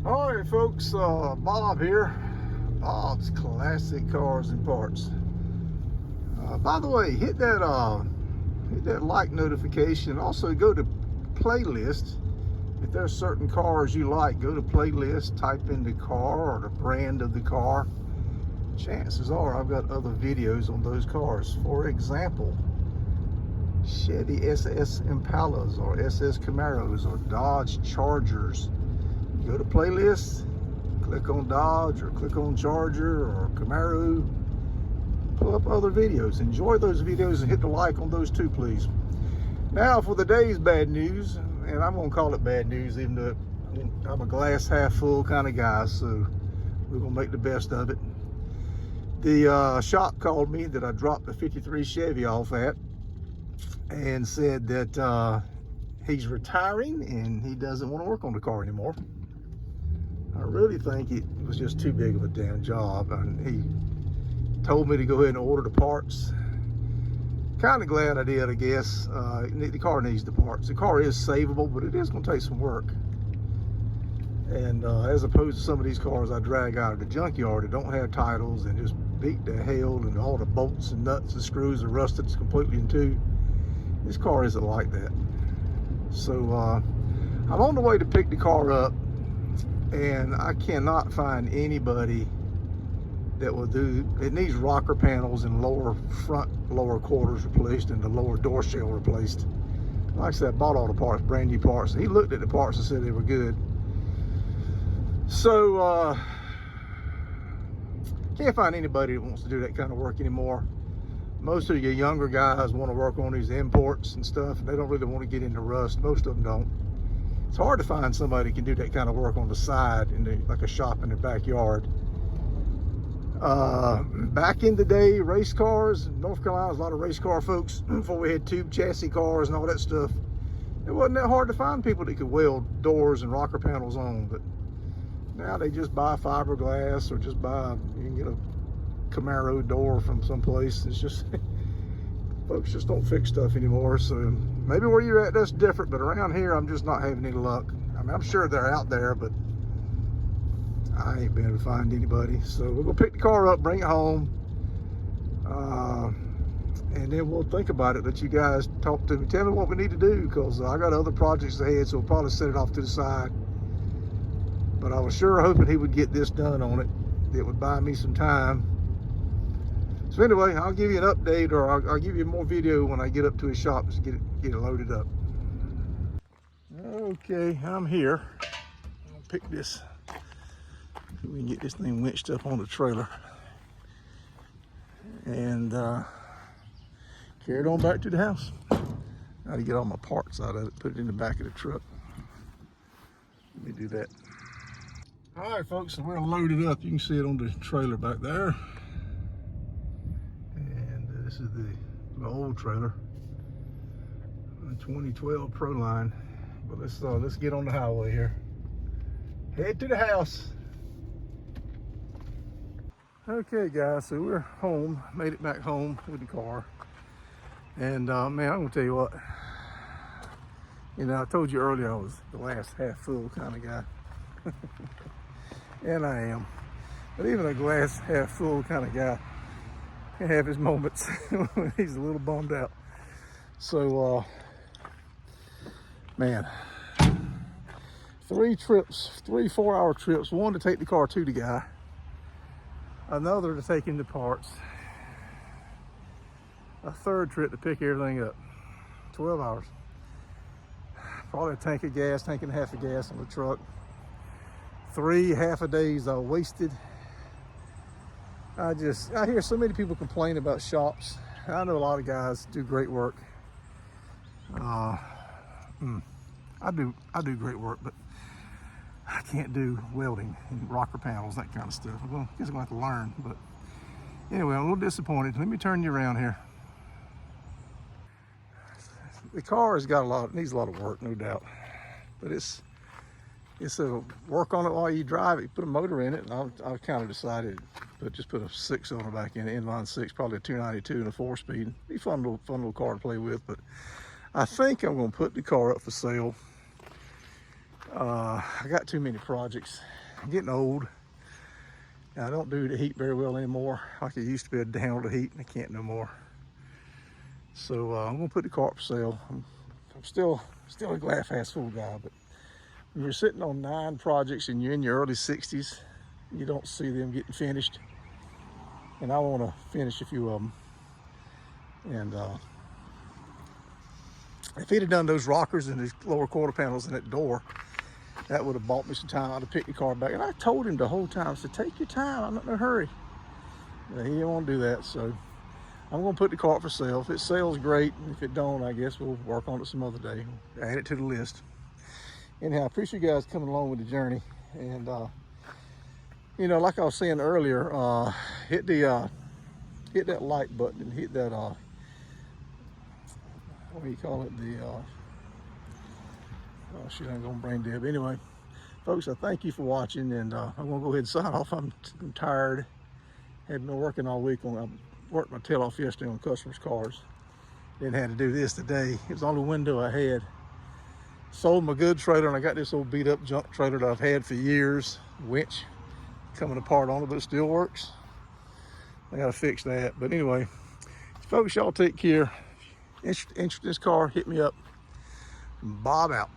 All right, folks, Bob here. Bob's Classic Cars and Parts. By the way, hit that like notification. Also, go to playlist. If there's certain cars you like, go to playlist, type in the car or the brand of the car. Chances are I've got other videos on those cars. For example, Chevy SS Impalas or SS Camaros or Dodge Chargers. Go to playlist, click on Dodge or click on Charger or Camaro, pull up other videos. Enjoy those videos and hit the like on those too, please. Now for the day's bad news, and I'm gonna call it bad news even though I'm a glass half full kind of guy, so we're gonna make the best of it. The shop called me that I dropped the 53 Chevy off at and said that he's retiring and he doesn't want to work on the car anymore. I really think it was just too big of a damn job, and he told me to go ahead and order the parts. Kind of glad I did, I guess. The car needs the parts. The car is savable, but it is going to take some work. And as opposed to some of these cars I drag out of the junkyard that don't have titles and just beat to hell, and all the bolts and nuts and screws are rusted completely in two, this car isn't like that. So I'm on the way to pick the car up, and I cannot find anybody that will do it. Needs rocker panels and lower quarters replaced and the lower door shell replaced. Like I said, I bought all the parts, brand new parts. He looked at the parts and said they were good. So can't find anybody that wants to do that kind of work anymore. Most of your younger guys want to work on these imports and stuff, and they don't really want to get into rust. Most of them don't. It's hard to find somebody who can do that kind of work on the side in like a shop in their backyard. Back in the day, race cars, North Carolina was a lot of race car folks before we had tube chassis cars and all that stuff. It wasn't that hard to find people that could weld doors and rocker panels on, but now they just buy fiberglass or just buy, you can get a Camaro door from someplace. It's just, folks just don't fix stuff anymore. So maybe where you're at, that's different, but around here, I'm just not having any luck. I mean, I'm sure they're out there, but I ain't been able to find anybody. So we're gonna pick the car up, bring it home, and then we'll think about it. Let you guys talk to me, tell me what we need to do, because I got other projects ahead, so we'll probably set it off to the side. But I was sure hoping he would get this done on it. It would buy me some time. So anyway, I'll give you an update, or I'll give you more video when I get up to his shop to get it loaded up. Okay, I'm here. I'll pick this. We can get this thing winched up on the trailer and carry it on back to the house. Now to get all my parts out of it, put it in the back of the truck. Let me do that. All right, folks, so we're loaded up. You can see it on the trailer back there. This is the old trailer, a 2012 Proline. But let's get on the highway here. Head to the house. Okay, guys, so we're home. Made it back home with the car, and man, I'm gonna tell you what. You know, I told you earlier I was the glass half full kind of guy, and I am. But even a glass half full kind of guy can have his moments when he's a little bummed out. So man, 3 4-hour trips, one to take the car to the guy, another to take him to parts, a third trip to pick everything up. 12 hours. Probably a tank and a half of gas on the truck. 3 half-a-days I wasted. I hear so many people complain about shops. I know a lot of guys do great work. I do great work, but I can't do welding and rocker panels, that kind of stuff. Well, I guess I'm gonna have to learn, but anyway, I'm a little disappointed. Let me turn you around here. The car has got needs a lot of work, no doubt, but it's a work on it while you drive it. You put a motor in it, and I kind of decided just put a 6-cylinder back in it, inline 6, probably a 292 and a 4-speed. Be a fun little car to play with. But I think I'm going to put the car up for sale. I got too many projects. I'm getting old. I don't do the heat very well anymore. Like I used to be able to handle the heat, and I can't no more. So I'm gonna put the car up for sale. I'm still a glass half full guy, but when you're sitting on 9 projects and you're in your early 60s, you don't see them getting finished. And I want to finish a few of them. And if he'd have done those rockers and these lower quarter panels in that door, that would have bought me some time. I'd have picked the car back. And I told him the whole time, I said, take your time, I'm not in a hurry. But he didn't want to do that, so I'm going to put the car up for sale. If it sells, great. If it don't, I guess we'll work on it some other day. Add it to the list. Anyhow, I appreciate you guys coming along with the journey. And, you know, like I was saying earlier, hit that like button and hit that, what do you call it? Oh shit, I'm going brain dead. But anyway, folks, I thank you for watching, and I'm going to go ahead and sign off. I'm tired. Had been working all week. I worked my tail off yesterday on customers' cars. Then had to do this today. It was the only window I had. Sold my good trailer, and I got this old beat up junk trailer that I've had for years. Winch coming apart on it, but it still works. I gotta fix that. But anyway, folks, y'all take care. Interested in this car, hit me up. Bob out.